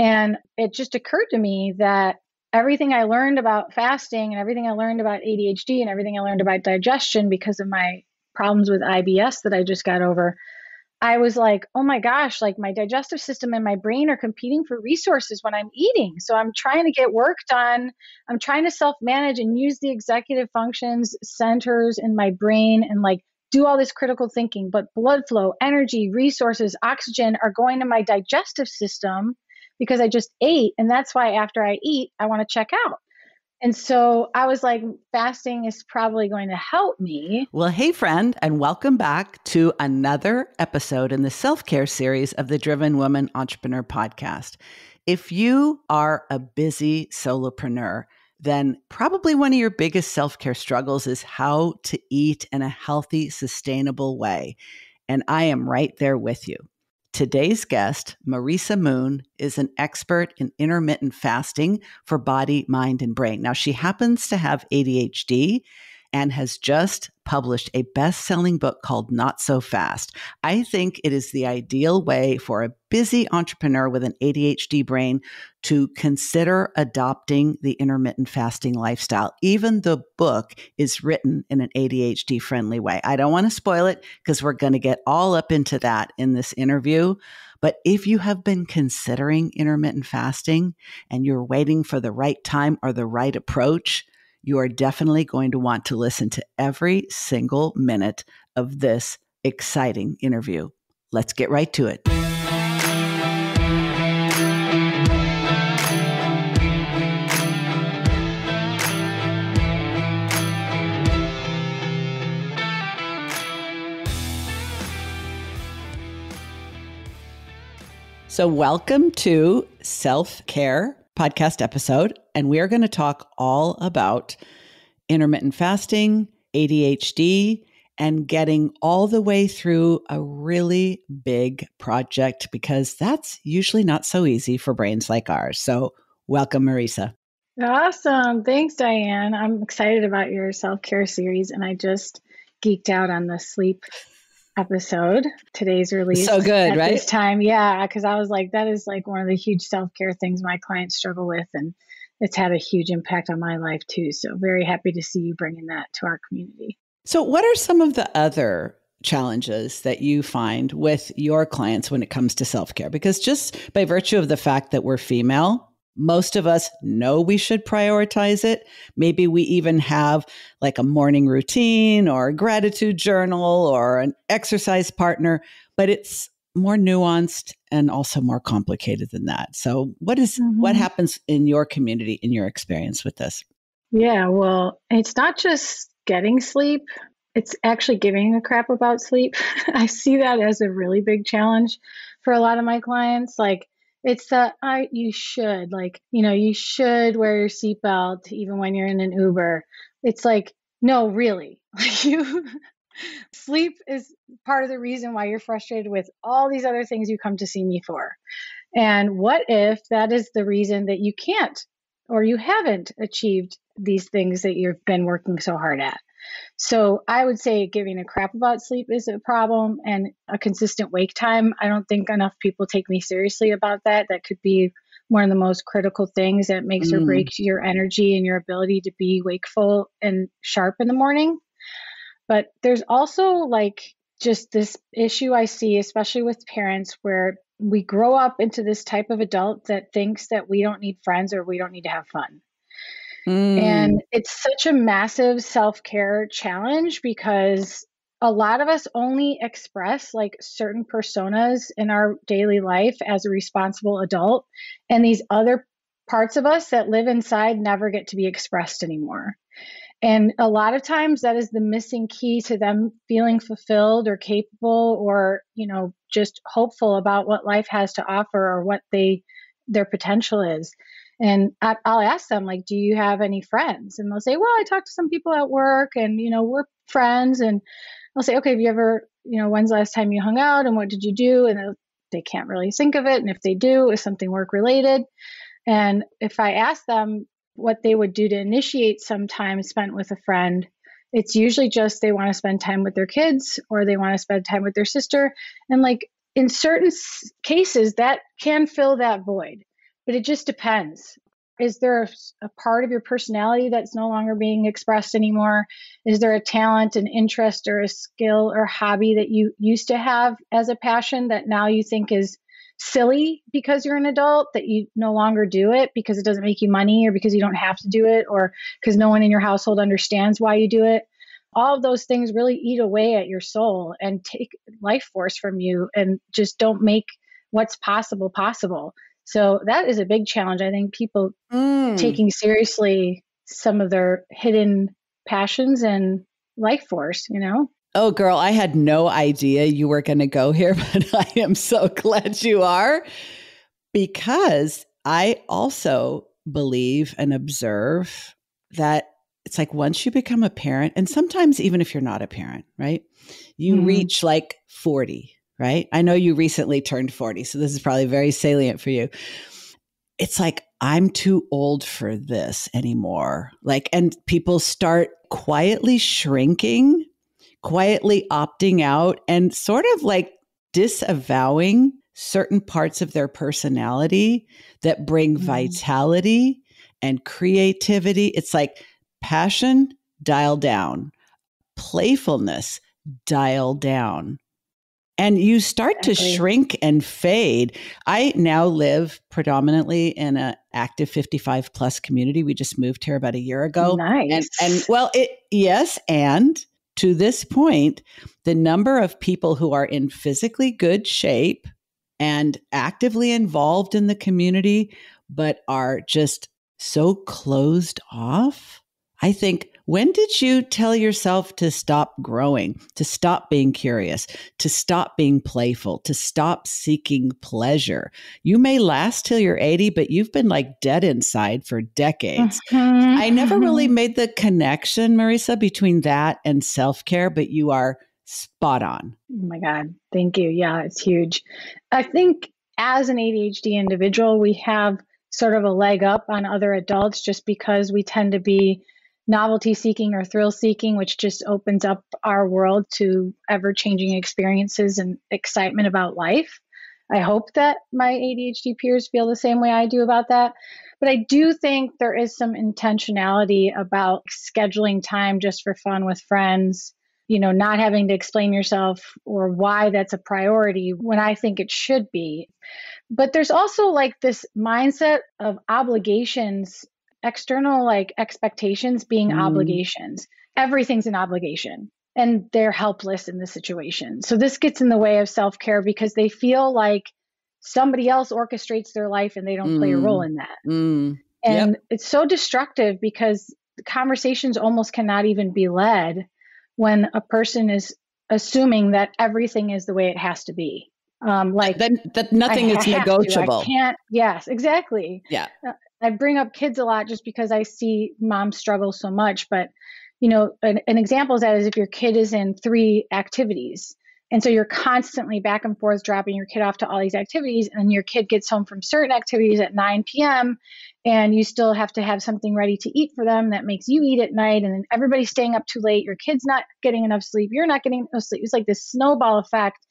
And it just occurred to me that everything I learned about fasting and everything I learned about ADHD and everything I learned about digestion because of my problems with IBS that I just got over, I was like, oh my gosh, like my digestive system and my brain are competing for resources when I'm eating. So I'm trying to get work done. I'm trying to self-manage and use the executive functions centers in my brain and like do all this critical thinking. But blood flow, energy, resources, oxygen are going to my digestive system because I just ate. And that's why after I eat, I want to check out. And so I was like, fasting is probably going to help me. Well, hey, friend, and welcome back to another episode in the self-care series of the Driven Woman Entrepreneur Podcast. If you are a busy solopreneur, then probably one of your biggest self-care struggles is how to eat in a healthy, sustainable way. And I am right there with you. Today's guest, Marisa Moon, is an expert in intermittent fasting for body, mind, and brain. Now, she happens to have ADHD and has just published a best-selling book called Not So Fast. I think it is the ideal way for a busy entrepreneur with an ADHD brain to consider adopting the intermittent fasting lifestyle. Even the book is written in an ADHD-friendly way. I don't want to spoil it because we're going to get all up into that in this interview. But if you have been considering intermittent fasting and you're waiting for the right time or the right approach, you are definitely going to want to listen to every single minute of this exciting interview. Let's get right to it. So welcome to Self-Care Podcast episode, and we are going to talk all about intermittent fasting, ADHD, and getting all the way through a really big project because that's usually not so easy for brains like ours. So welcome, Marisa. Awesome. Thanks, Diane. I'm excited about your self-care series, and I just geeked out on the sleep episode. Today's release. So good, at right? This time. Yeah, because I was like, that is like one of the huge self-care things my clients struggle with, and it's had a huge impact on my life too. So very happy to see you bringing that to our community. So what are some of the other challenges that you find with your clients when it comes to self-care? Because just by virtue of the fact that we're female, most of us know we should prioritize it. Maybe we even have like a morning routine or a gratitude journal or an exercise partner, but it's more nuanced and also more complicated than that. So what happens in your community, in your experience with this? Yeah, well, it's not just getting sleep. It's actually giving a crap about sleep. I see that as a really big challenge for a lot of my clients. Like, it's that you should, like, you should wear your seatbelt even when you're in an Uber. It's like, no, really. Sleep is part of the reason why you're frustrated with all these other things you come to see me for. And what if that is the reason that you can't or you haven't achieved these things that you've been working so hard at? So I would say giving a crap about sleep is a problem, and a consistent wake time. I don't think enough people take me seriously about that. That could be one of the most critical things that makes or breaks your energy and your ability to be wakeful and sharp in the morning. But there's also like just this issue I see, especially with parents, where we grow up into this type of adult that thinks that we don't need friends or we don't need to have fun. And it's such a massive self-care challenge because a lot of us only express like certain personas in our daily life as a responsible adult. And these other parts of us that live inside never get to be expressed anymore. And a lot of times that is the missing key to them feeling fulfilled or capable or, just hopeful about what life has to offer or what their potential is. And I'll ask them, like, do you have any friends? And they'll say, well, I talk to some people at work and, we're friends. And I'll say, okay, have you ever, when's the last time you hung out and what did you do? And they can't really think of it. And if they do, it's something work related. And if I ask them what they would do to initiate some time spent with a friend, it's usually just they want to spend time with their kids or they want to spend time with their sister. And like in certain cases, that can fill that void. but it just depends. Is there a part of your personality that's no longer being expressed anymore? Is there a talent, an interest, or a skill or hobby that you used to have as a passion that now you think is silly because you're an adult, that you no longer do it because it doesn't make you money, or because you don't have to do it, or because no one in your household understands why you do it? All of those things really eat away at your soul and take life force from you and just don't make what's possible possible. So that is a big challenge. I think people taking seriously some of their hidden passions and life force, you know? Oh, girl, I had no idea you were going to go here, but I am so glad you are, because I also believe and observe that it's like once you become a parent, and sometimes even if you're not a parent, right? You reach like 40, right? I know you recently turned 40, so this is probably very salient for you. It's like, I'm too old for this anymore. Like, and people start quietly shrinking, quietly opting out, and sort of like disavowing certain parts of their personality that bring vitality and creativity. It's like passion, dial down, playfulness, dial down. And you start to shrink and fade. I now live predominantly in an active 55 plus community. We just moved here about a year ago. Nice. And well, yes. And to this point, the number of people who are in physically good shape and actively involved in the community, but are just so closed off. I think, when did you tell yourself to stop growing, to stop being curious, to stop being playful, to stop seeking pleasure? You may last till you're 80, but you've been like dead inside for decades. I never really made the connection, Marisa, between that and self-care, but you are spot on. Oh my God. Thank you. Yeah, it's huge. I think as an ADHD individual, we have sort of a leg up on other adults just because we tend to be novelty seeking or thrill seeking, which just opens up our world to ever changing experiences and excitement about life. I hope that my ADHD peers feel the same way I do about that. But I do think there is some intentionality about scheduling time just for fun with friends, you know, not having to explain yourself or why that's a priority when I think it should be. But there's also like this mindset of obligations, external like expectations being obligations. Everything's an obligation and they're helpless in this situation. So this gets in the way of self-care because they feel like somebody else orchestrates their life and they don't play a role in that. And it's so destructive because the conversations almost cannot even be led when a person is assuming that everything is the way it has to be. Like that nothing is negotiable. I can't. Yes, exactly. Yeah. I bring up kids a lot just because I see moms struggle so much. But, you know, an example of that is if your kid is in 3 activities. And so you're constantly back and forth dropping your kid off to all these activities, and your kid gets home from certain activities at 9 p.m. and you still have to have something ready to eat for them that makes you eat at night. And then everybody's staying up too late. Your kid's not getting enough sleep. You're not getting enough sleep. It's like this snowball effect.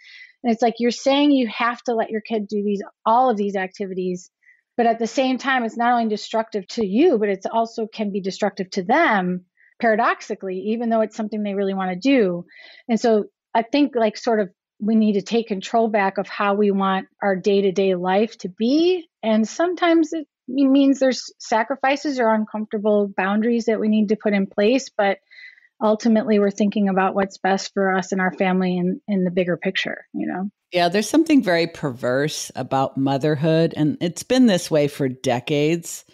And it's like you're saying you have to let your kid do all of these activities. But at the same time, it's not only destructive to you, but it's also can be destructive to them, paradoxically, even though it's something they really want to do. And so I think like sort of we need to take control back of how we want our day-to-day life to be. And sometimes it means there's sacrifices or uncomfortable boundaries that we need to put in place. But ultimately, we're thinking about what's best for us and our family in the bigger picture, you know? Yeah, there's something very perverse about motherhood. And it's been this way for decades,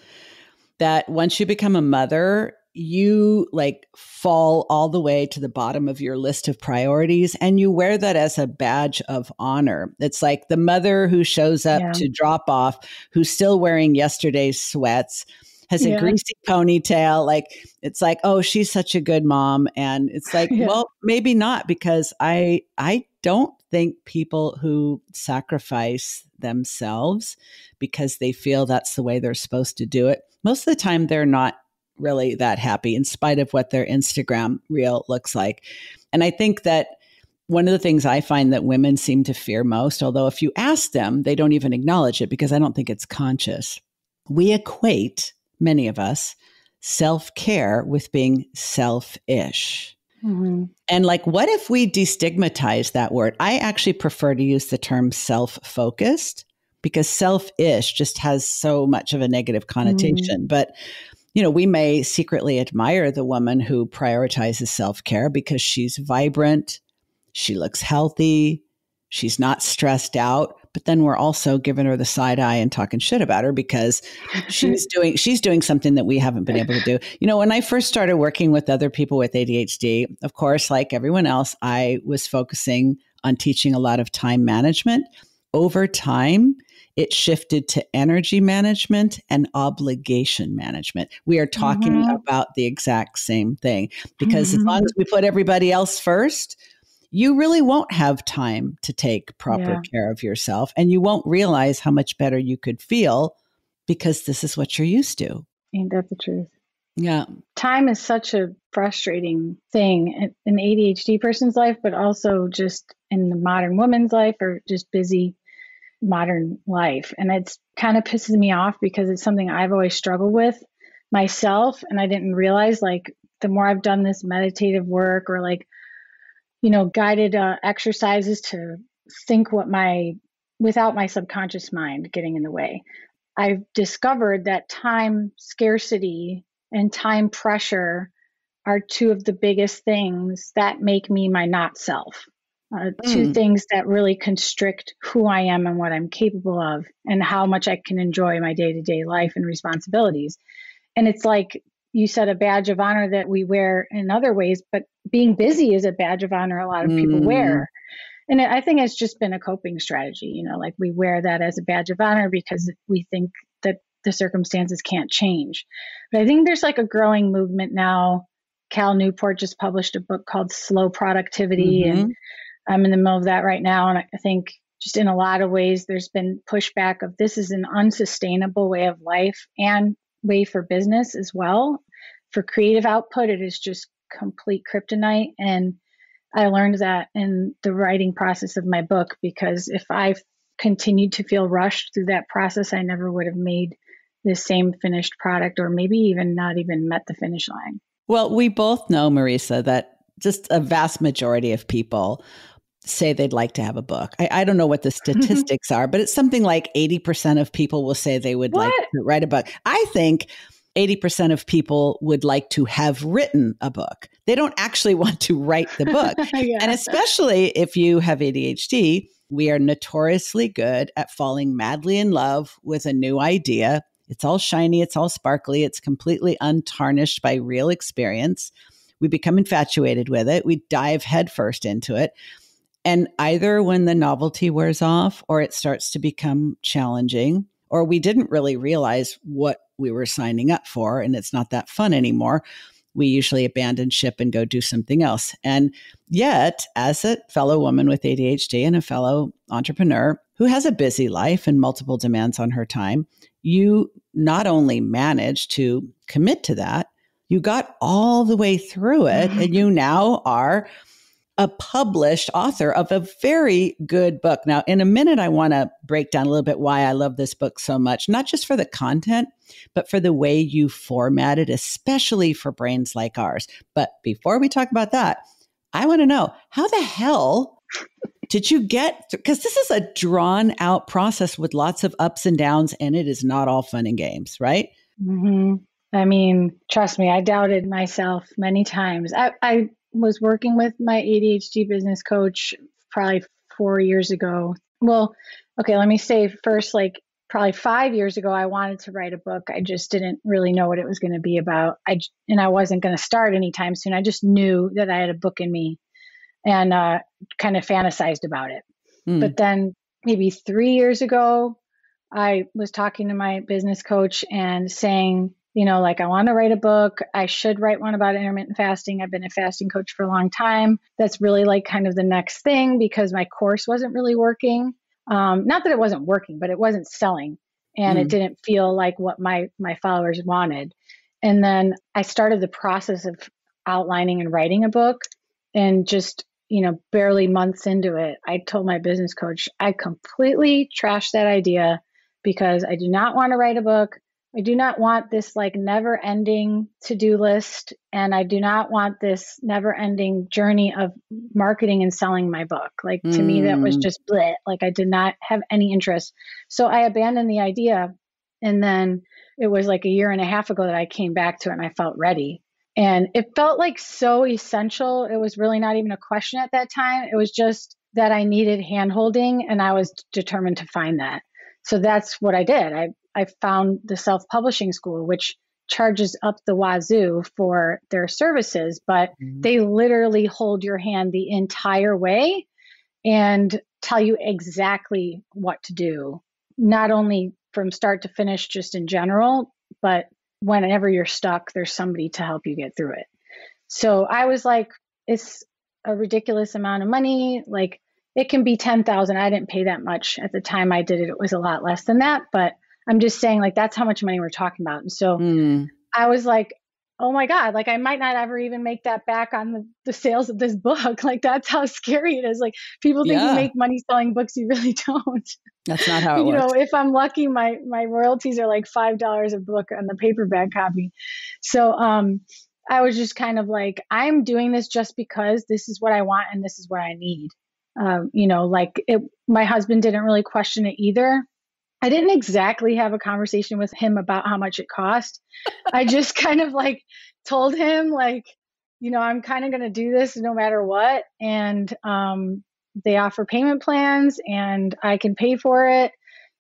that once you become a mother, you like fall all the way to the bottom of your list of priorities, and you wear that as a badge of honor. It's like the mother who shows up to drop off, who's still wearing yesterday's sweats, has a greasy ponytail. Like, it's like, oh, she's such a good mom. And it's like, well, maybe not, because I don't think people who sacrifice themselves because they feel that's the way they're supposed to do it, most of the time they're not really that happy in spite of what their Instagram reel looks like. And I think that One of the things I find that women seem to fear most, although if you ask them, they don't even acknowledge it because I don't think it's conscious. We equate, many of us, self-care with being selfish. Mm-hmm. And like, what if we destigmatize that word? I actually prefer to use the term self-focused because selfish just has so much of a negative connotation. Mm-hmm. But, we may secretly admire the woman who prioritizes self-care because she's vibrant, she looks healthy, she's not stressed out. But then we're also giving her the side eye and talking shit about her because she's doing something that we haven't been able to do. When I first started working with other people with ADHD, of course, like everyone else, I was focusing on teaching a lot of time management. Over time, it shifted to energy management and obligation management. We are talking Mm-hmm. about the exact same thing because as long as we put everybody else first, you really won't have time to take proper care of yourself, and you won't realize how much better you could feel because this is what you're used to. Ain't that the truth? Yeah. Time is such a frustrating thing in an ADHD person's life, but also just in the modern woman's life or just busy modern life. And it's kind of pisses me off because it's something I've always struggled with myself. And I didn't realize, like, the more I've done this meditative work or like, guided exercises to think without my subconscious mind getting in the way, I've discovered that time scarcity and time pressure are two of the biggest things that make me my not self. Two things that really constrict who I am and what I'm capable of and how much I can enjoy my day-to-day life and responsibilities. And it's like you said, a badge of honor that we wear in other ways, but being busy is a badge of honor a lot of people wear. And I think it's just been a coping strategy, like we wear that as a badge of honor because we think that the circumstances can't change. But I think there's like a growing movement now. Cal Newport just published a book called Slow Productivity, and I'm in the middle of that right now. And I think just in a lot of ways, there's been pushback of this is an unsustainable way of life and way for business as well. For creative output, it is just complete kryptonite. And I learned that in the writing process of my book, because if I continued to feel rushed through that process, I never would have made the same finished product, or maybe even not even met the finish line. Well, we both know, Marisa, that just a vast majority of people say they'd like to have a book. I don't know what the statistics are, but it's something like 80% of people will say they would like to write a book. I think 80% of people would like to have written a book. They don't actually want to write the book. And especially if you have ADHD, we are notoriously good at falling madly in love with a new idea. It's all shiny, it's all sparkly, it's completely untarnished by real experience. We become infatuated with it. We dive headfirst into it. And either when the novelty wears off or it starts to become challenging, or we didn't really realize what we were signing up for and it's not that fun anymore, we usually abandon ship and go do something else. And yet, as a fellow woman with ADHD and a fellow entrepreneur who has a busy life and multiple demands on her time, you not only managed to commit to that, you got all the way through it, and you now are a published author of a very good book. Now, in a minute, I want to break down a little bit why I love this book so much, not just for the content, but for the way you format it, especially for brains like ours. But before we talk about that, I want to know, how the hell did you get, because this is a drawn out process with lots of ups and downs, and it is not all fun and games, right? Mm-hmm. I mean, trust me, I doubted myself many times. I was working with my ADHD business coach probably 4 years ago. Well, okay, let me say first, like probably 5 years ago, I wanted to write a book. I just didn't really know what it was going to be about. I wasn't going to start anytime soon. I just knew that I had a book in me and kind of fantasized about it. But then maybe 3 years ago, I was talking to my business coach and saying, like, I want to write a book. I should write one about intermittent fasting. I've been a fasting coach for a long time. That's really like kind of the next thing, because my course wasn't really working. Not that it wasn't working, but it wasn't selling. And it didn't feel like what my followers wanted. And then I started the process of outlining and writing a book. And just barely months into it, I told my business coach, I completely trashed that idea because I do not want to write a book. I do not want this like never ending to-do list. And I do not want this never ending journey of marketing and selling my book. Like to me, that was just bleh. Like I did not have any interest. So I abandoned the idea. And then it was like a year and a half ago that I came back to it and I felt ready. And it felt like so essential. It was really not even a question at that time. It was just that I needed handholding and I was determined to find that. So that's what I did. I found the self-publishing school, which charges up the wazoo for their services, but they literally hold your hand the entire way and tell you exactly what to do, not only from start to finish, just in general, but whenever you're stuck, there's somebody to help you get through it. So I was like, it's a ridiculous amount of money. Like it can be 10,000. I didn't pay that much at the time I did it. It was a lot less than that, but I'm just saying like, that's how much money we're talking about. And so I was like, oh my God, like I might not ever even make that back on the sales of this book. Like that's how scary it is. Like people think you make money selling books. You really don't. That's not how it works. If I'm lucky, my royalties are like $5 a book on the paperback copy. So I was just kind of like, I'm doing this just because this is what I want and this is what I need. My husband didn't really question it either. I didn't exactly have a conversation with him about how much it cost. I just kind of like told him like, I'm kind of going to do this no matter what. And they offer payment plans and I can pay for it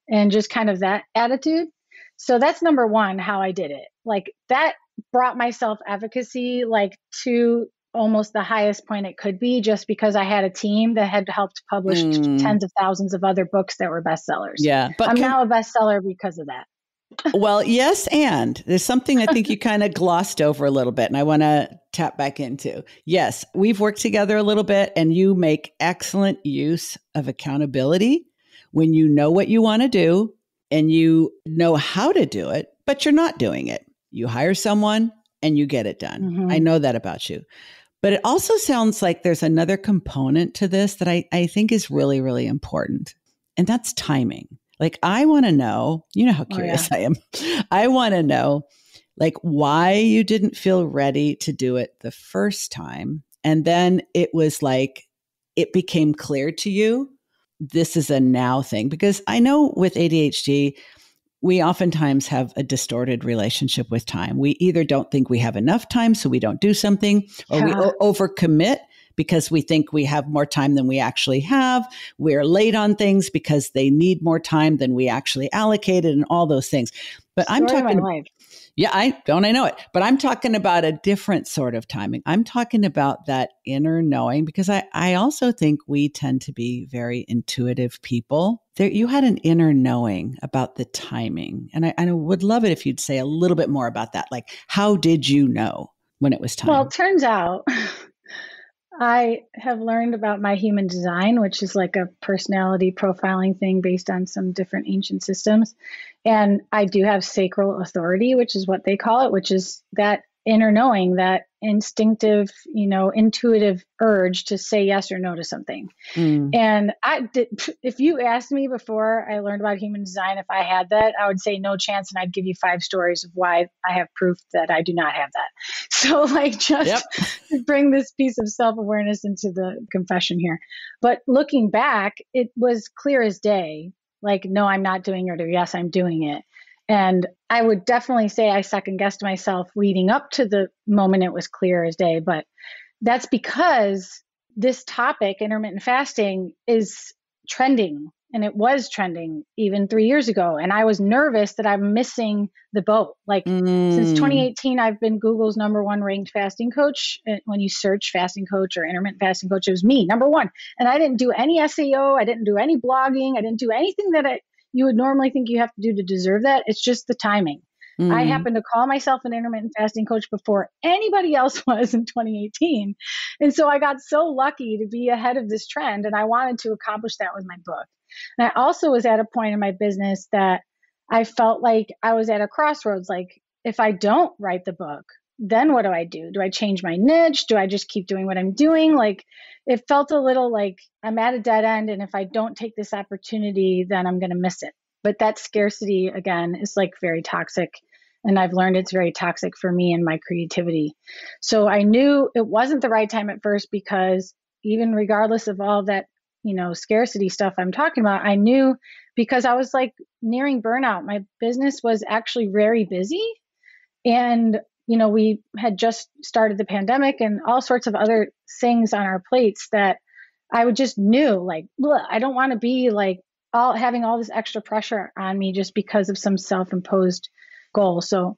and just kind of that attitude. So that's number one, how I did it. Like that brought my self-efficacy like to almost the highest point it could be, just because I had a team that had helped publish tens of thousands of other books that were bestsellers. Yeah. But I'm now a bestseller because of that. Well, yes. And there's something I think you kind of glossed over a little bit, and I want to tap back into. Yes, we've worked together a little bit, and you make excellent use of accountability when you know what you want to do and you know how to do it, but you're not doing it. You hire someone and you get it done. I know that about you. But it also sounds like there's another component to this that I think is really, really important. And that's timing. Like, I want to know, you know how curious I am. I want to know, like, why you didn't feel ready to do it the first time. And then it was like, it became clear to you, this is a now thing. Because I know with ADHD, we oftentimes have a distorted relationship with time. We either don't think we have enough time, so we don't do something, or we overcommit because we think we have more time than we actually have. We're late on things because they need more time than we actually allocated, and all those things. But I'm talking, I know it. But I'm talking about a different sort of timing. I'm talking about that inner knowing, because I also think we tend to be very intuitive people. There, you had an inner knowing about the timing. And I would love it if you'd say a little bit more about that. Like, how did you know when it was time? Well, it turns out I have learned about my human design, which is like a personality profiling thing based on some different ancient systems. And I do have sacral authority, which is what they call it, which is that inner knowing, that instinctive, intuitive urge to say yes or no to something. And if you asked me before I learned about human design, if I had that, I would say no chance. And I'd give you 5 stories of why I have proof that I do not have that. So like just to bring this piece of self-awareness into the confession here. But looking back, it was clear as day, like, no, I'm not doing it, or yes, I'm doing it. And I would definitely say I second guessed myself leading up to the moment it was clear as day. But that's because this topic, intermittent fasting, is trending. And it was trending even 3 years ago. And I was nervous that I'm missing the boat. Like since 2018, I've been Google's #1 ranked fasting coach. When you search fasting coach or intermittent fasting coach, it was me, #1. And I didn't do any SEO. I didn't do any blogging. I didn't do anything that you would normally think you have to do to deserve that. It's just the timing. I happened to call myself an intermittent fasting coach before anybody else was in 2018. And so I got so lucky to be ahead of this trend. And I wanted to accomplish that with my book. And I also was at a point in my business that I felt like I was at a crossroads. Like, if I don't write the book, then what do I do? Do I change my niche? Do I just keep doing what I'm doing? Like, it felt a little like I'm at a dead end. And if I don't take this opportunity, then I'm going to miss it. But that scarcity, again, is like very toxic. And I've learned it's very toxic for me and my creativity. So I knew it wasn't the right time at first, because even regardless of all that, scarcity stuff I'm talking about, I knew, because I was like nearing burnout. My business was actually very busy. And, we had just started the pandemic and all sorts of other things on our plates that I would just knew, like, I don't want to be like having all this extra pressure on me just because of some self-imposed goal. So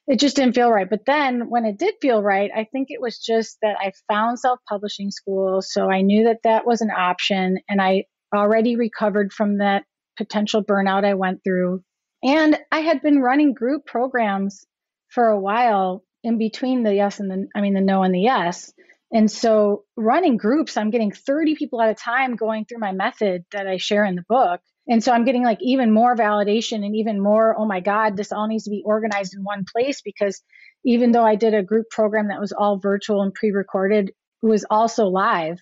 it just didn't feel right. But then when it did feel right, I think it was just that I found self-publishing school. So I knew that that was an option. And I already recovered from that potential burnout I went through. And I had been running group programs for a while in between the the no and the yes. And so running groups, I'm getting 30 people at a time going through my method that I share in the book. And so I'm getting like even more validation and even more, oh my God, this all needs to be organized in one place, because even though I did a group program that was all virtual and pre-recorded, it was also live.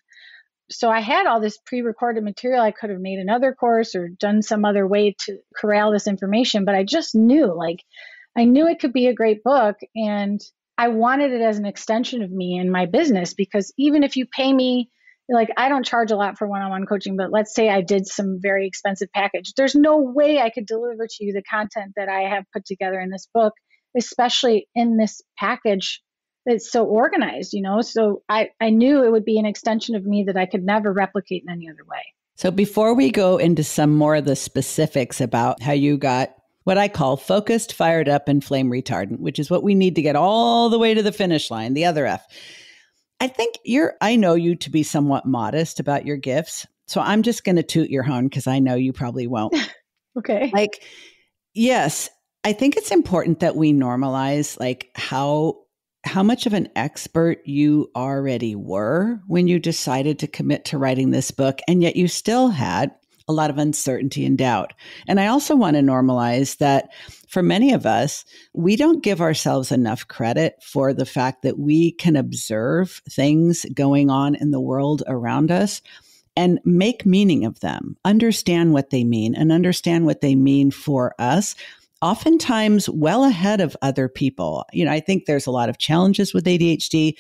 So I had all this pre-recorded material. I could have made another course or done some other way to corral this information, but I just knew, I knew it could be a great book. And I wanted it as an extension of me and my business, because even if you pay me, like, I don't charge a lot for one-on-one coaching, but let's say I did some very expensive package. There's no way I could deliver to you the content that I have put together in this book, especially in this package that's so organized, So I knew it would be an extension of me that I could never replicate in any other way. So before we go into some more of the specifics about how you got what I call focused, fired up, and flame retardant, which is what we need to get all the way to the finish line, the other F. I know you to be somewhat modest about your gifts. So I'm just going to toot your horn, because I know you probably won't. Okay. Yes, I think it's important that we normalize how much of an expert you already were when you decided to commit to writing this book, and yet you still had a lot of uncertainty and doubt. And I also want to normalize that for many of us, we don't give ourselves enough credit for the fact that we can observe things going on in the world around us and make meaning of them, understand what they mean, and understand what they mean for us, oftentimes well ahead of other people. I think there's a lot of challenges with ADHD.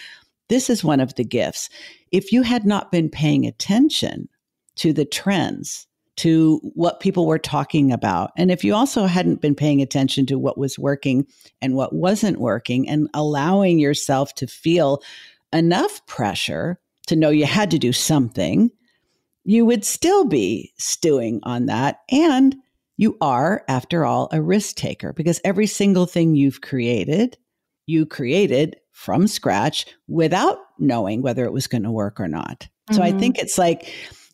This is one of the gifts. If you had not been paying attention to the trends, to what people were talking about, and if you also hadn't been paying attention to what was working and what wasn't working, and allowing yourself to feel enough pressure to know you had to do something, you would still be stewing on that. And you are, after all, a risk taker, because every single thing you created from scratch without knowing whether it was going to work or not. Mm-hmm. So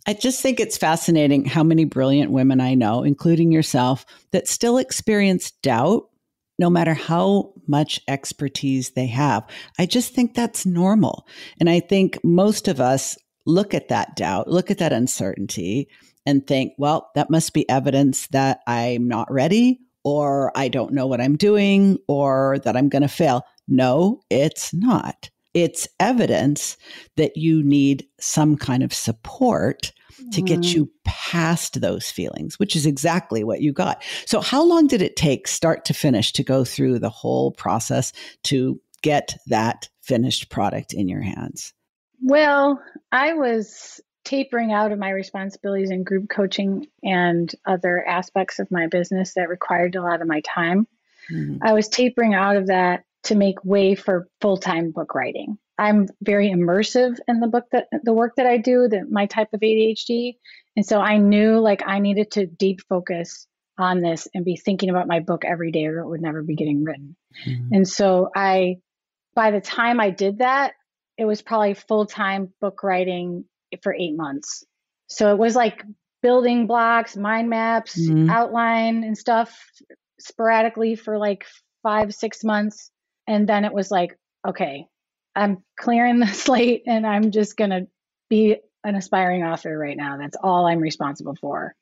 I just think it's fascinating how many brilliant women I know, including yourself, that still experience doubt, no matter how much expertise they have. I just think that's normal. And I think most of us look at that doubt, look at that uncertainty, and think, well, that must be evidence that I'm not ready, or I don't know what I'm doing, or that I'm going to fail. No, it's not. It's evidence that you need some kind of support to get you past those feelings, which is exactly what you got. So how long did it take, start to finish, to go through the whole process to get that finished product in your hands? Well, I was tapering out of my responsibilities in group coaching and other aspects of my business that required a lot of my time. Mm-hmm. I was tapering out of that to make way for full-time book writing. I'm very immersive in the work that I do, my type of ADHD. And so I knew I needed to deep focus on this and be thinking about my book every day, or it would never be getting written. Mm-hmm. And so by the time I did that, it was probably full-time book writing for 8 months. So it was like building blocks, mind maps, mm-hmm. outline and stuff sporadically for 5-6 months. And then it was okay, I'm clearing the slate and I'm just going to be an aspiring author right now. That's all I'm responsible for.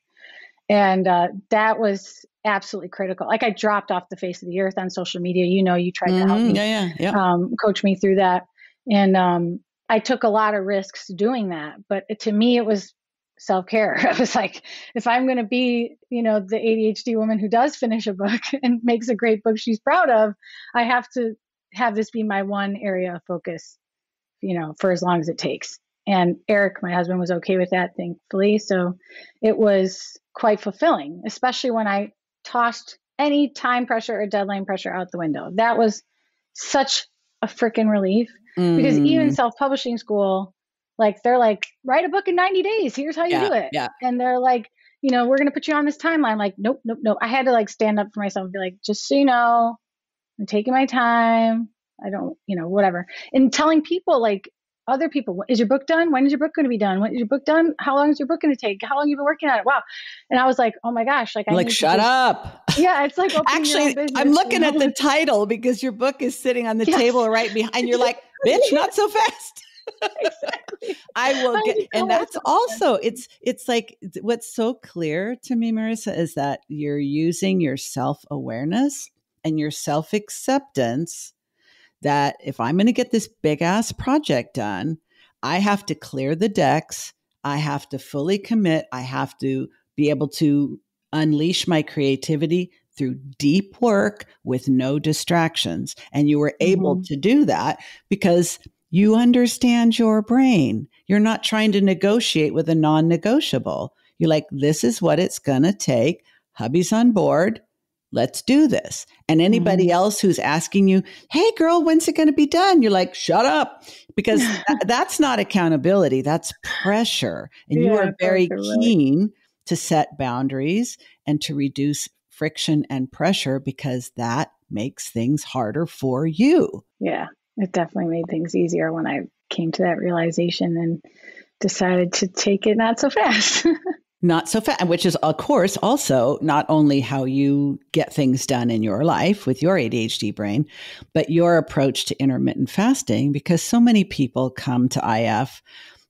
And that was absolutely critical. Like I dropped off the face of the earth on social media. You tried to help me, coach me through that. And I took a lot of risks doing that. But to me, it was self-care. I was like, if I'm going to be, the ADHD woman who does finish a book and makes a great book she's proud of, I have to have this be my one area of focus, for as long as it takes. And Eric, my husband, was okay with that, thankfully. So it was quite fulfilling, especially when I tossed any time pressure or deadline pressure out the window. That was such a freaking relief because even self-publishing school, like they're like, write a book in 90 days. Here's how you do it. Yeah. And they're like, we're going to put you on this timeline. Like, nope. I had to like stand up for myself and be like, just so you know, I'm taking my time. I don't, whatever. And telling people, like other people, is your book done? When is your book going to be done? When is your book done? How long is your book going to take? How long have you been working on it? Wow. And I was like, oh my gosh. Like, shut up. Yeah. It's like, actually, I'm looking at the title because your book is sitting on the table right behind, and you're like, bitch, not so fast. Exactly. I will get, and that's also, it's like, what's so clear to me, Marisa, is that you're using your self-awareness and your self-acceptance that if I'm going to get this big ass project done, I have to clear the decks. I have to fully commit. I have to be able to unleash my creativity through deep work with no distractions. And you were able to do that because you understand your brain. You're not trying to negotiate with a non-negotiable. You're like, this is what it's going to take. Hubby's on board. Let's do this. And anybody else who's asking you, hey girl, when's it going to be done? You're like, shut up, because that's not accountability. That's pressure. And you are very keen to set boundaries and to reduce friction and pressure because that makes things harder for you. Yeah, it definitely made things easier when I came to that realization and decided to take it not so fast. Not so fast, which is, of course, also not only how you get things done in your life with your ADHD brain, but your approach to intermittent fasting, because so many people come to IF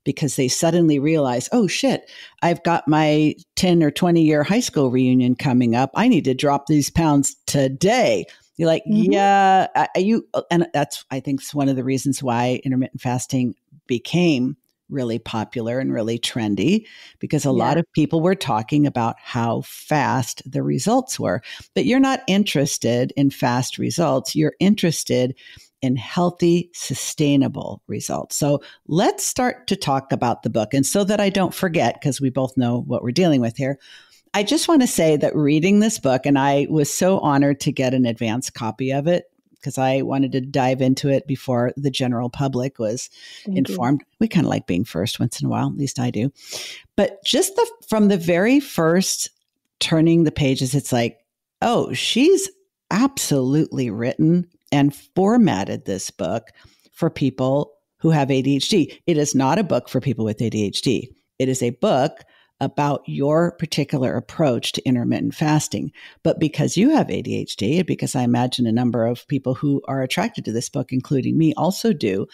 because they suddenly realize, oh shit, I've got my 10 or 20 year high school reunion coming up. I need to drop these pounds today. You're like, and that's, I think, one of the reasons why intermittent fasting became really popular and really trendy, because a lot of people were talking about how fast the results were. But you're not interested in fast results. You're interested in healthy, sustainable results. So let's start to talk about the book. And so that I don't forget, because we both know what we're dealing with here, I just want to say that reading this book, and I was so honored to get an advance copy of it, because I wanted to dive into it before the general public was informed. We kind of like being first once in a while, at least I do. But just from the very first turning the pages, it's like, oh, she's absolutely written and formatted this book for people who have ADHD. It is not a book for people with ADHD. It is a book about your particular approach to intermittent fasting. But because you have ADHD, and because I imagine a number of people who are attracted to this book, including me, also do,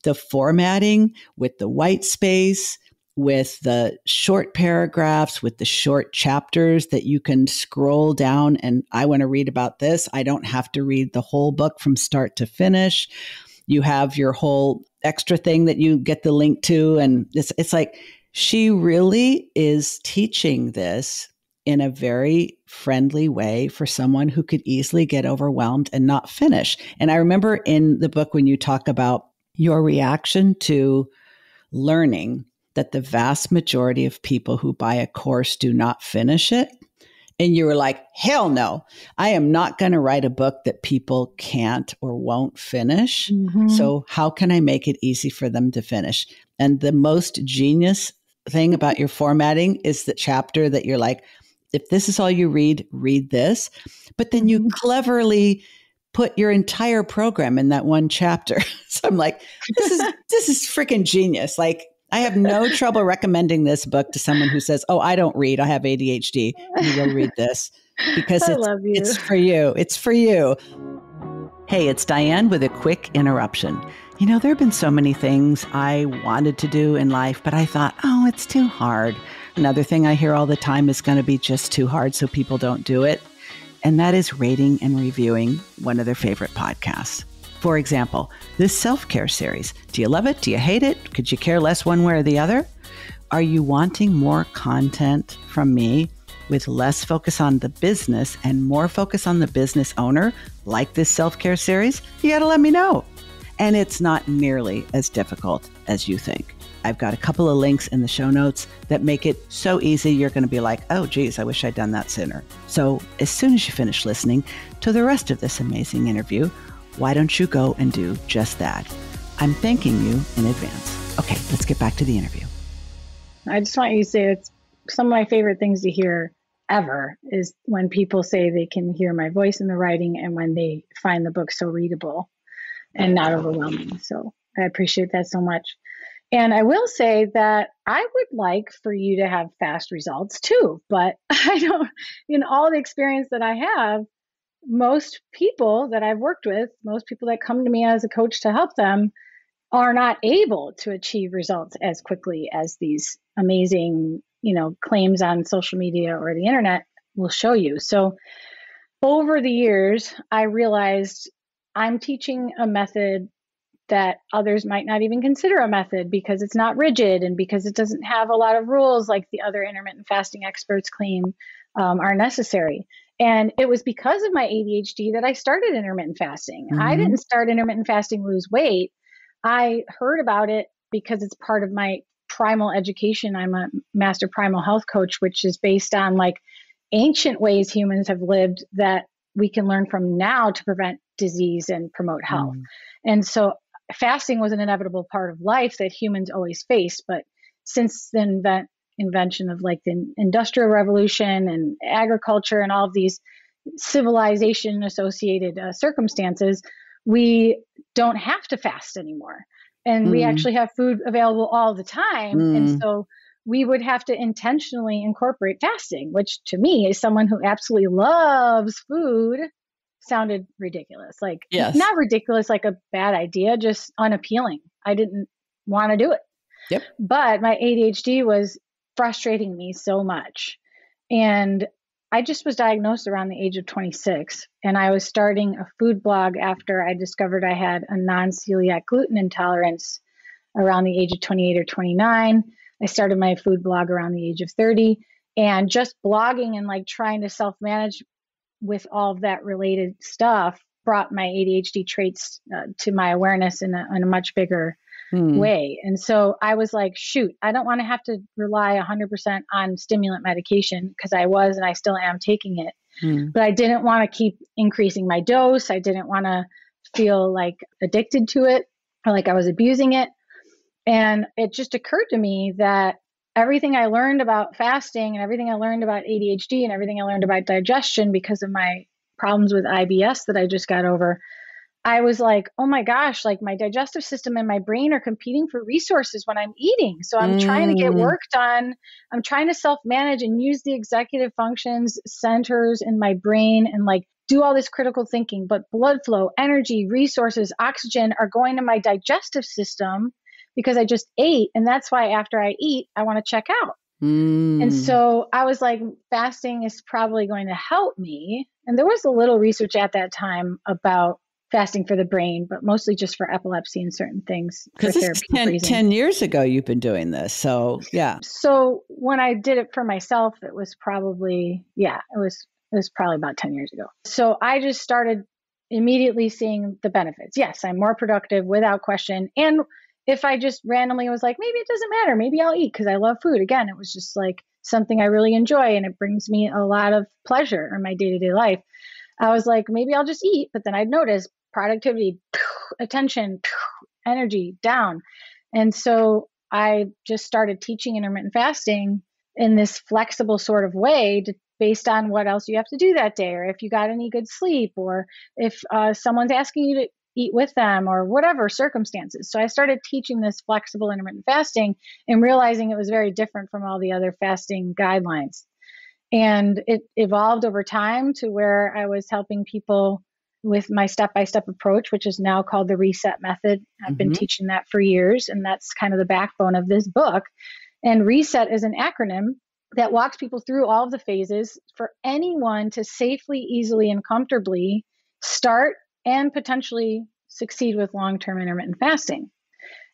the formatting with the white space, with the short paragraphs, with the short chapters that you can scroll down and I want to read about this. I don't have to read the whole book from start to finish. You have your whole extra thing that you get the link to. And it's like, she really is teaching this in a very friendly way for someone who could easily get overwhelmed and not finish. And I remember in the book when you talk about your reaction to learning that the vast majority of people who buy a course do not finish it. And you were like, hell no, I am not going to write a book that people can't or won't finish. So how can I make it easy for them to finish? And the most genius thing about your formatting is the chapter that you're like, if this is all you read, read this. But then you cleverly put your entire program in that one chapter. So I'm like, this is freaking genius. Like, I have no trouble recommending this book to someone who says, oh, I don't read, I have ADHD. You will read this because it's for you. It's for you. Hey, it's Diane with a quick interruption. You know, there have been so many things I wanted to do in life, but I thought, it's too hard. Another thing I hear all the time is going to be just too hard, so people don't do it. and that is rating and reviewing one of their favorite podcasts. For example, this self-care series. Do you love it? Do you hate it? Could you care less one way or the other? Are you wanting more content from me with less focus on the business and more focus on the business owner, like this self-care series? You got to let me know. And it's not nearly as difficult as you think. I've got a couple of links in the show notes that make it so easy you're going to be like, oh, geez, I wish I'd done that sooner. So as soon as you finish listening to the rest of this amazing interview, why don't you go and do just that? I'm thanking you in advance. Okay, let's get back to the interview. I just want you to say it's some of my favorite things to hear ever is when people say they can hear my voice in the writing and when they find the book so readable and not overwhelming. So I appreciate that so much. And I will say that I would like for you to have fast results too, but I don't, in all the experience that I have, most people that I've worked with, most people that come to me as a coach to help them are not able to achieve results as quickly as these amazing, claims on social media or the internet will show you. So over the years, I realized I'm teaching a method that others might not even consider a method because it's not rigid and because it doesn't have a lot of rules like the other intermittent fasting experts claim are necessary. And it was because of my ADHD that I started intermittent fasting. Mm-hmm. I didn't start intermittent fasting to lose weight. I heard about it because it's part of my primal education. I'm a master primal health coach, which is based on like ancient ways humans have lived that we can learn from now to prevent disease and promote health. And so fasting was an inevitable part of life that humans always faced. But since the invention of like the Industrial Revolution and agriculture and all of these civilization associated circumstances, we don't have to fast anymore. And we actually have food available all the time. And so we would have to intentionally incorporate fasting, which to me, as someone who absolutely loves food, sounded ridiculous. Like, yes. Not ridiculous, like a bad idea, just unappealing. I didn't want to do it. Yep. But my ADHD was frustrating me so much. And I just was diagnosed around the age of 26. And I was starting a food blog after I discovered I had a non-celiac gluten intolerance around the age of 28 or 29. I started my food blog around the age of 30. And just blogging and like trying to self-manage with all of that related stuff brought my ADHD traits to my awareness in a much bigger way. And so I was like, shoot, I don't want to have to rely 100% on stimulant medication because I was and I still am taking it. But I didn't want to keep increasing my dose. I didn't want to feel like addicted to it or like I was abusing it. And it just occurred to me that everything I learned about fasting and everything I learned about ADHD and everything I learned about digestion because of my problems with IBS that I just got over, I was like, oh my gosh, like my digestive system and my brain are competing for resources when I'm eating. So I'm trying to get work done. I'm trying to self-manage and use the executive functions centers in my brain and like do all this critical thinking. But blood flow, energy, resources, oxygen are going to my digestive system because I just ate. And that's why after I eat, I want to check out. And so I was like, fasting is probably going to help me. And there was a little research at that time about fasting for the brain, but mostly just for epilepsy and certain things. Because this is 10 years ago you've been doing this. So, yeah. So when I did it for myself, it was probably, it was probably about 10 years ago. So I just started immediately seeing the benefits. Yes, I'm more productive without question. And if I just randomly was like, maybe it doesn't matter, maybe I'll eat because I love food. Again, it was just like something I really enjoy and it brings me a lot of pleasure in my day-to-day life. I was like, maybe I'll just eat, but then I'd notice productivity, attention, energy down. And so I just started teaching intermittent fasting in this flexible sort of way based on what else you have to do that day, or if you got any good sleep, or if someone's asking you to eat with them or whatever circumstances. So I started teaching this flexible intermittent fasting and realizing it was very different from all the other fasting guidelines. And it evolved over time to where I was helping people with my step-by-step approach, which is now called the R.E.S.E.T method. I've been teaching that for years, and that's kind of the backbone of this book. And R.E.S.E.T is an acronym, that walks people through all of the phases for anyone to safely, easily, and comfortably start and potentially succeed with long-term intermittent fasting.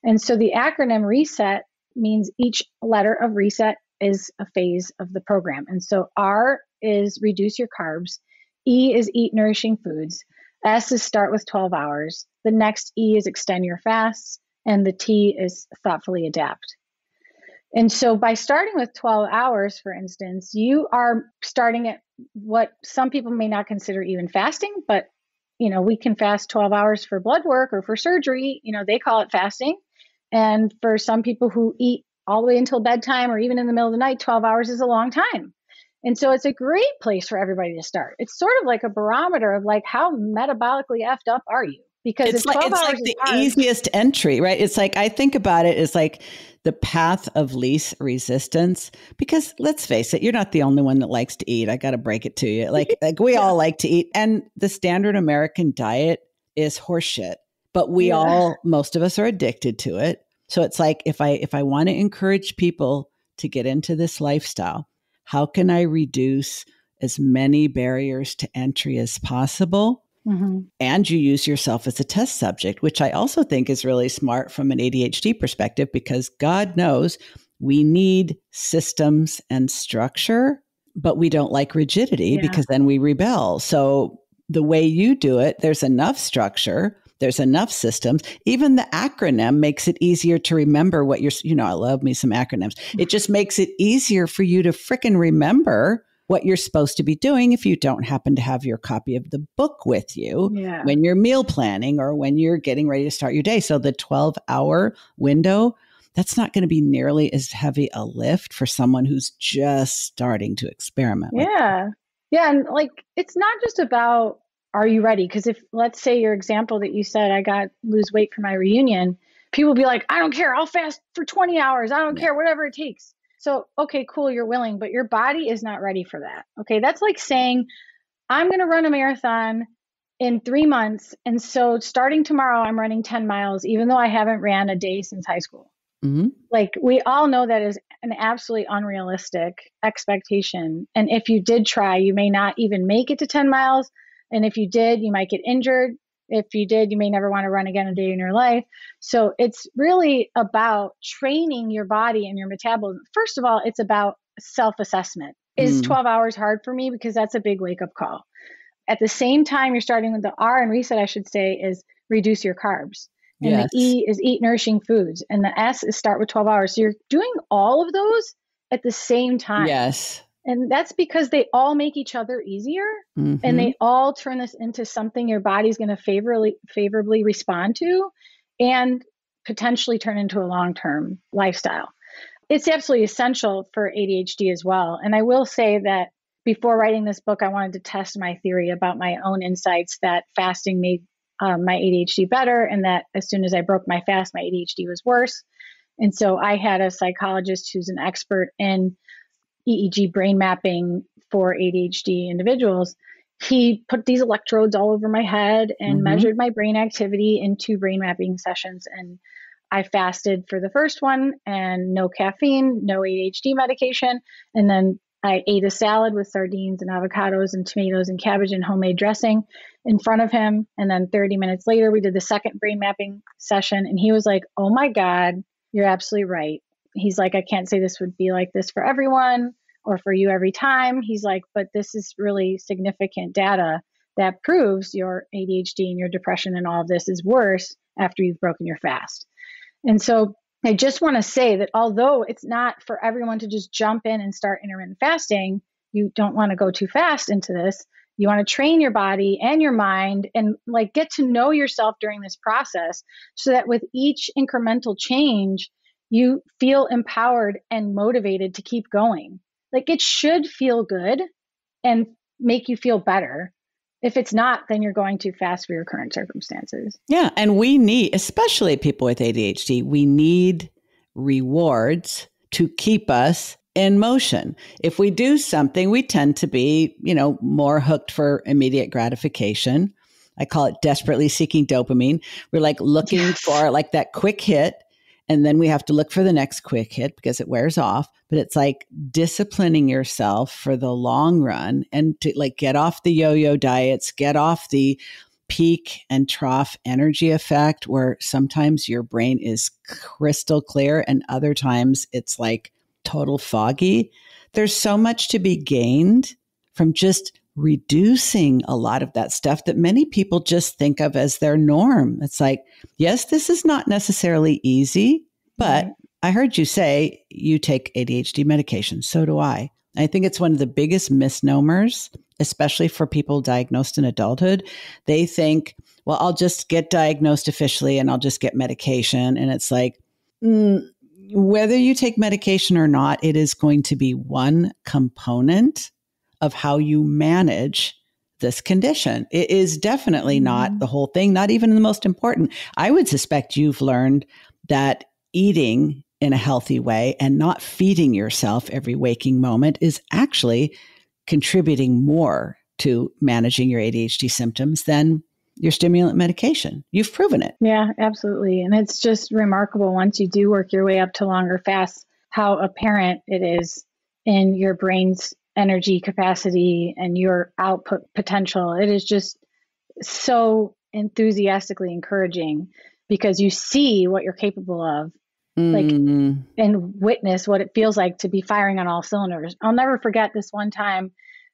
And so the acronym RESET means each letter of reset is a phase of the program. And so R is reduce your carbs. E is eat nourishing foods. S is start with 12 hours. The next E is extend your fasts. And the T is thoughtfully adapt. And so by starting with 12 hours, for instance, you are starting at what some people may not consider even fasting, but we can fast 12 hours for blood work or for surgery. They call it fasting. And for some people who eat all the way until bedtime or even in the middle of the night, 12 hours is a long time. And so it's a great place for everybody to start. It's sort of like a barometer of like, how metabolically effed up are you? Because it's like the easiest entry, right? It's like, I think about it as like the path of least resistance, because let's face it, you're not the only one that likes to eat. I got to break it to you. Like we all like to eat, and the standard American diet is horseshit, but most of us are addicted to it. So it's like, if I want to encourage people to get into this lifestyle, how can I reduce as many barriers to entry as possible? Mm-hmm. And you use yourself as a test subject, which I also think is really smart from an ADHD perspective, because God knows we need systems and structure, but we don't like rigidity because then we rebel. So the way you do it, there's enough structure, there's enough systems. Even the acronym makes it easier to remember what I love me some acronyms. It just makes it easier for you to frickin' remember what you're supposed to be doing if you don't happen to have your copy of the book with you when you're meal planning or when you're getting ready to start your day. So the 12-hour window, that's not going to be nearly as heavy a lift for someone who's just starting to experiment with it. Yeah. And like, it's not just about, are you ready? Because if, let's say your example that you said, I lose weight for my reunion, people will be like, I don't care. I'll fast for 20 hours. I don't care, whatever it takes. So, okay, cool, you're willing, but your body is not ready for that. Okay, that's like saying, I'm going to run a marathon in 3 months. And so starting tomorrow, I'm running 10 miles, even though I haven't ran a day since high school. Mm-hmm. Like, we all know that is an absolutely unrealistic expectation. And if you did try, you may not even make it to 10 miles. And if you did, you might get injured. If you did, you may never want to run again a day in your life. So it's really about training your body and your metabolism. First of all, it's about self-assessment. Is 12 hours hard for me? Because that's a big wake-up call. At the same time, you're starting with the R and reset, I should say, is reduce your carbs. And the E is eat nourishing foods. And the S is start with 12 hours. So you're doing all of those at the same time. Yes. And that's because they all make each other easier, and they all turn this into something your body's going to favorably respond to and potentially turn into a long-term lifestyle. It's absolutely essential for ADHD as well. And I will say that before writing this book, I wanted to test my theory about my own insights that fasting made my ADHD better, and that as soon as I broke my fast, my ADHD was worse. And so I had a psychologist who's an expert in EEG brain mapping for ADHD individuals. He put these electrodes all over my head and measured my brain activity in 2 brain mapping sessions. And I fasted for the first one, and no caffeine, no ADHD medication. And then I ate a salad with sardines and avocados and tomatoes and cabbage and homemade dressing in front of him. And then 30 minutes later, we did the second brain mapping session. And he was like, oh my God, you're absolutely right. He's like, I can't say this would be like this for everyone or for you every time. He's like, but this is really significant data that proves your ADHD and your depression and all of this is worse after you've broken your fast. And so I just want to say that although it's not for everyone to just jump in and start intermittent fasting, you don't want to go too fast into this. You want to train your body and your mind and like get to know yourself during this process so that with each incremental change, you feel empowered and motivated to keep going. Like it should feel good and make you feel better. If it's not, then you're going too fast for your current circumstances. Yeah. And we need, especially people with ADHD, we need rewards to keep us in motion. If we do something, we tend to be, more hooked for immediate gratification. I call it desperately seeking dopamine. We're like looking for like that quick hit. And then we have to look for the next quick hit because it wears off. But it's like disciplining yourself for the long run and to like get off the yo-yo diets, get off the peak and trough energy effect where sometimes your brain is crystal clear and other times it's like total foggy. There's so much to be gained from just reducing a lot of that stuff that many people just think of as their norm. It's like, yes, this is not necessarily easy, but I heard you say you take ADHD medication. So do I. I think it's one of the biggest misnomers, especially for people diagnosed in adulthood. They think, well, I'll just get diagnosed officially and I'll just get medication. And it's like, whether you take medication or not, it is going to be one component of how you manage this condition. It is definitely not the whole thing, not even the most important. I would suspect you've learned that eating in a healthy way and not feeding yourself every waking moment is actually contributing more to managing your ADHD symptoms than your stimulant medication. You've proven it. Yeah, absolutely. And it's just remarkable once you do work your way up to longer fasts, how apparent it is in your brain's energy capacity and your output potential. It is just so enthusiastically encouraging because you see what you're capable of, like, and witness what it feels like to be firing on all cylinders. I'll never forget this one time,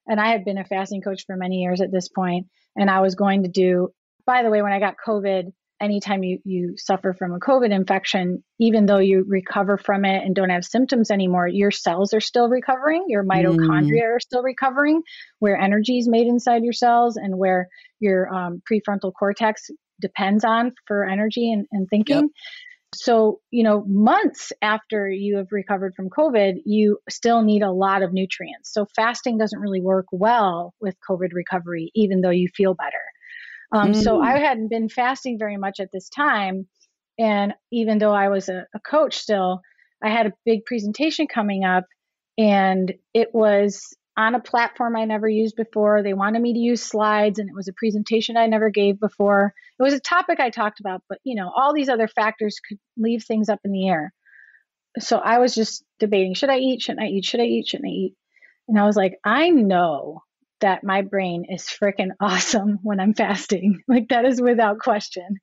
and I had been a fasting coach for many years at this point, and I was going to do, by the way, when I got COVID, anytime you suffer from a COVID infection, even though you recover from it and don't have symptoms anymore, your cells are still recovering, your mitochondria are still recovering, where energy is made inside your cells and where your prefrontal cortex depends on for energy and thinking. Yep. So, months after you have recovered from COVID, you still need a lot of nutrients. So fasting doesn't really work well with COVID recovery, even though you feel better. So I hadn't been fasting very much at this time. And even though I was a coach still, I had a big presentation coming up and it was on a platform I never used before. They wanted me to use slides and it was a presentation I never gave before. It was a topic I talked about, but all these other factors could leave things up in the air. So I was just debating, should I eat? Shouldn't I eat? Should I eat? Shouldn't I eat? And I was like, I know that my brain is freaking awesome when I'm fasting. Like that is without question.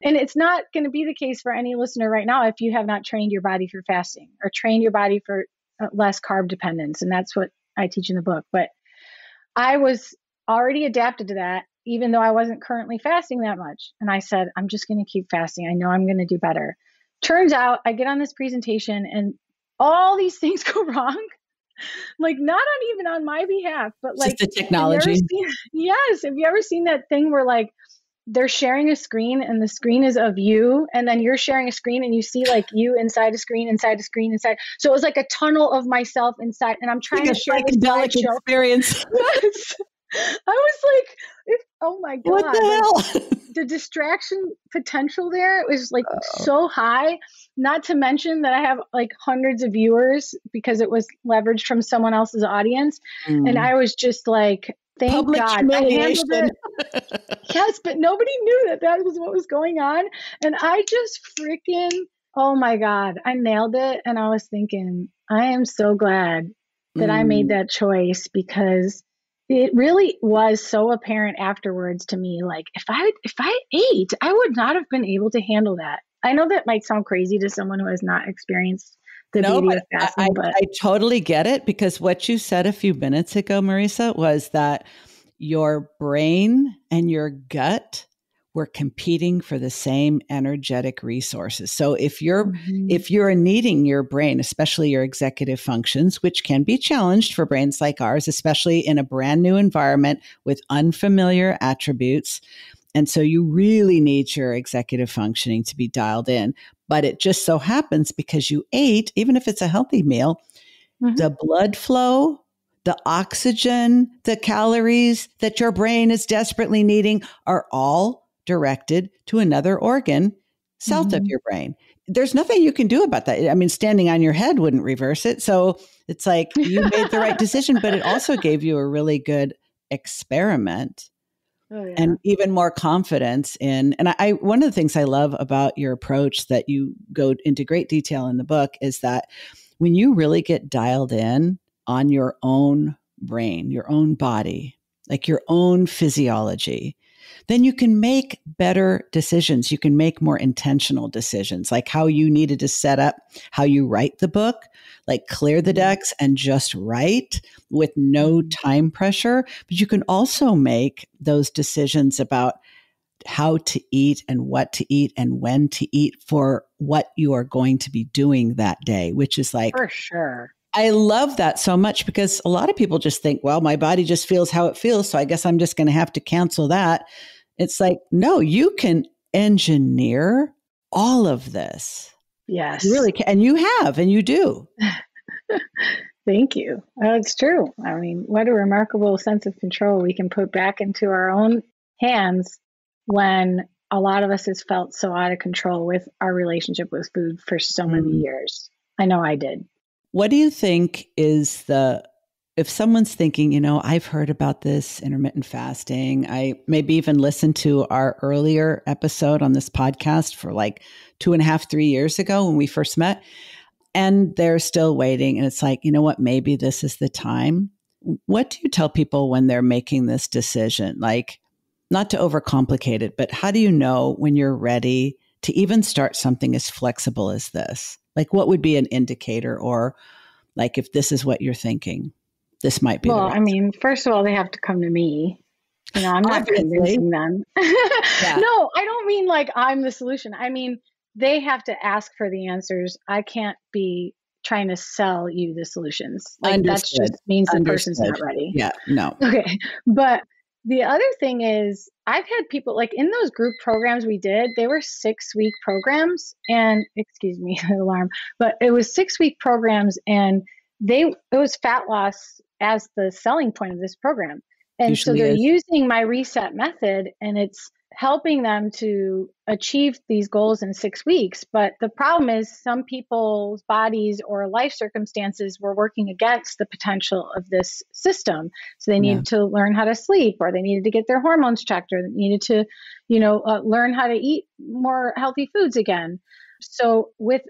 And it's not going to be the case for any listener right now if you have not trained your body for fasting or trained your body for less carb dependence. And that's what I teach in the book. But I was already adapted to that, even though I wasn't currently fasting that much. And I said, I'm just going to keep fasting. I know I'm going to do better. Turns out I get on this presentation and all these things go wrong. Like not even on my behalf, but like just the technology. Yes. Have you ever seen that thing where like they're sharing a screen and the screen is of you and then you're sharing a screen and you see like you inside a screen. So it was like a tunnel of myself inside and I'm trying to share this slideshow experience. Yes. I was like, oh my God. What the hell? The distraction potential there was like so high, not to mention that I have like hundreds of viewers because it was leveraged from someone else's audience. And I was just like, thank public God. humiliation. I handled it. Yes, but nobody knew that was what was going on. And I just freaking, oh my God, I nailed it. And I was thinking, I am so glad that I made that choice because it really was so apparent afterwards to me. Like if I ate, I would not have been able to handle that. I know that might sound crazy to someone who has not experienced the beauty of fasting, but I totally get it because what you said a few minutes ago, Marisa, was that your brain and your gut were competing for the same energetic resources. So if you're needing your brain, especially your executive functions, which can be challenged for brains like ours, especially in a brand new environment with unfamiliar attributes. And so you really need your executive functioning to be dialed in. But it just so happens because you ate, even if it's a healthy meal, the blood flow, the oxygen, the calories that your brain is desperately needing are all directed to another organ south of your brain. There's nothing you can do about that. I mean, standing on your head wouldn't reverse it. So it's like you made the right decision, but it also gave you a really good experiment Oh, yeah. and even more confidence in, and one of the things I love about your approach that you go into great detail in the book is that when you really get dialed in on your own brain, your own body, like your own physiology, then you can make better decisions. You can make more intentional decisions, like how you needed to set up how you write the book, like clear the decks and just write with no time pressure. But you can also make those decisions about how to eat and what to eat and when to eat for what you are going to be doing that day, which is like, For sure. I love that so much because a lot of people just think, well, my body just feels how it feels. So I guess I'm just going to have to cancel that. It's like, no, you can engineer all of this. Yes. You really can. And you have, and you do. Thank you. It's true. I mean, what a remarkable sense of control we can put back into our own hands when a lot of us has felt so out of control with our relationship with food for so many years. I know I did. What do you think is if someone's thinking, I've heard about this intermittent fasting, I maybe even listened to our earlier episode on this podcast for like 2.5, 3 years ago when we first met, and they're still waiting. And it's like, you know what, maybe this is the time. What do you tell people when they're making this decision? Like, not to overcomplicate it, but how do you know when you're ready to even start something as flexible as this? Like, what would be an indicator, or like, if this is what you're thinking, this might be the right I mean, first of all, they have to come to me. I'm not Obviously. convincing them. Yeah. No, I don't mean like I'm the solution. I mean, they have to ask for the answers. I can't be trying to sell you the solutions. Like that just means the person's not ready. Yeah, no. Okay. But the other thing is I've had people like in those group programs we did, they were 6-week programs, and excuse me, alarm, but it was 6-week programs, and it was fat loss as the selling point of this program. And Usually so they're is. using my R.E.S.E.T method, and it's helping them to achieve these goals in 6 weeks. But the problem is some people's bodies or life circumstances were working against the potential of this system. So they needed to learn how to sleep, or they needed to get their hormones checked, or they needed to, learn how to eat more healthy foods again. So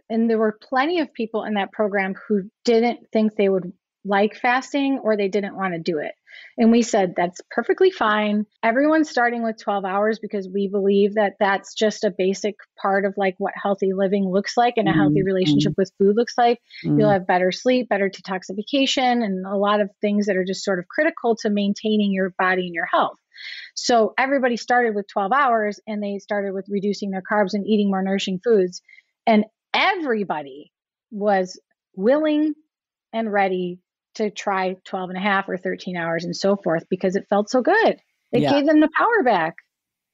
and there were plenty of people in that program who didn't think they would like fasting, or they didn't want to do it. And we said, that's perfectly fine. Everyone's starting with 12 hours because we believe that that's just a basic part of like what healthy living looks like and a healthy relationship with food looks like. You'll have better sleep, better detoxification, and a lot of things that are just sort of critical to maintaining your body and your health. So everybody started with 12 hours, and they started with reducing their carbs and eating more nourishing foods. And everybody was willing and ready to try 12 and a half or 13 hours and so forth, because it felt so good. It gave them the power back.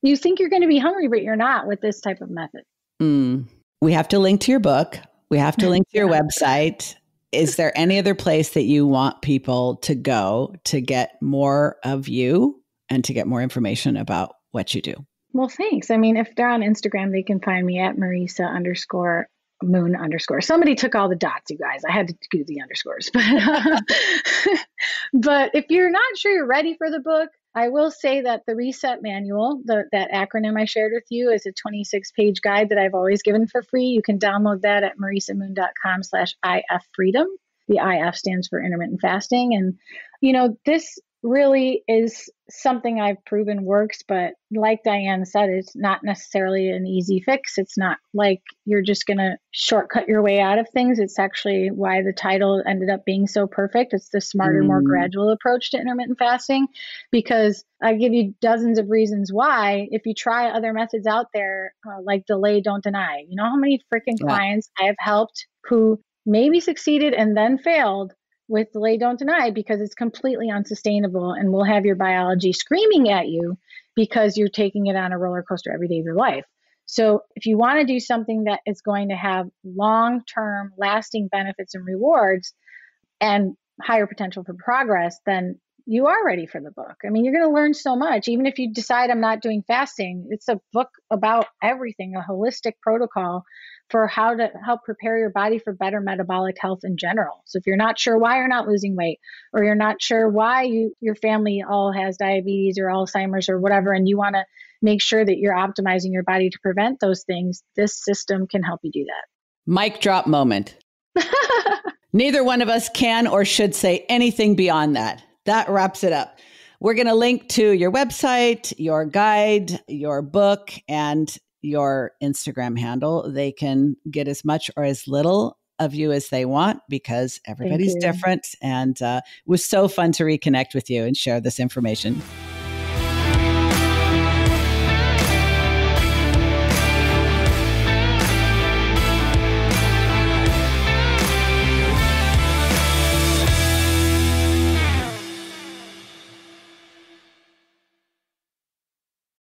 You think you're going to be hungry, but you're not with this type of method. We have to link to your book. We have to link to your website. Is there any other place that you want people to go to get more of you and to get more information about what you do? Well, thanks. I mean, if they're on Instagram, they can find me at Marisa_Moon_. Somebody took all the dots, you guys. I had to do the underscores. But if you're not sure you're ready for the book, I will say that the R.E.S.E.T manual, that acronym I shared with you, is a 26-page guide that I've always given for free. You can download that at marisamoon.com/IF freedom. The IF stands for intermittent fasting. And, this really is something I've proven works, but like Diane said, it's not necessarily an easy fix. It's not like you're just going to shortcut your way out of things. It's actually why the title ended up being so perfect. It's the smarter, more gradual approach to intermittent fasting, because I give you dozens of reasons why. If you try other methods out there, like delay, don't deny, you know how many freaking clients I have helped who maybe succeeded and then failed with delay, don't deny, because it's completely unsustainable and will have your biology screaming at you because you're taking it on a roller coaster every day of your life. So if you want to do something that is going to have long-term lasting benefits and rewards and higher potential for progress, then you are ready for the book. I mean, you're going to learn so much. Even if you decide I'm not doing fasting, it's a book about everything, a holistic protocol for how to help prepare your body for better metabolic health in general. So if you're not sure why you're not losing weight, or you're not sure why your family all has diabetes or Alzheimer's or whatever, and you want to make sure that you're optimizing your body to prevent those things, this system can help you do that. Mic drop moment. Neither one of us can or should say anything beyond that. That wraps it up. We're going to link to your website, your guide, your book, and your Instagram handle. They can get as much or as little of you as they want because everybody's different. And it was so fun to reconnect with you and share this information.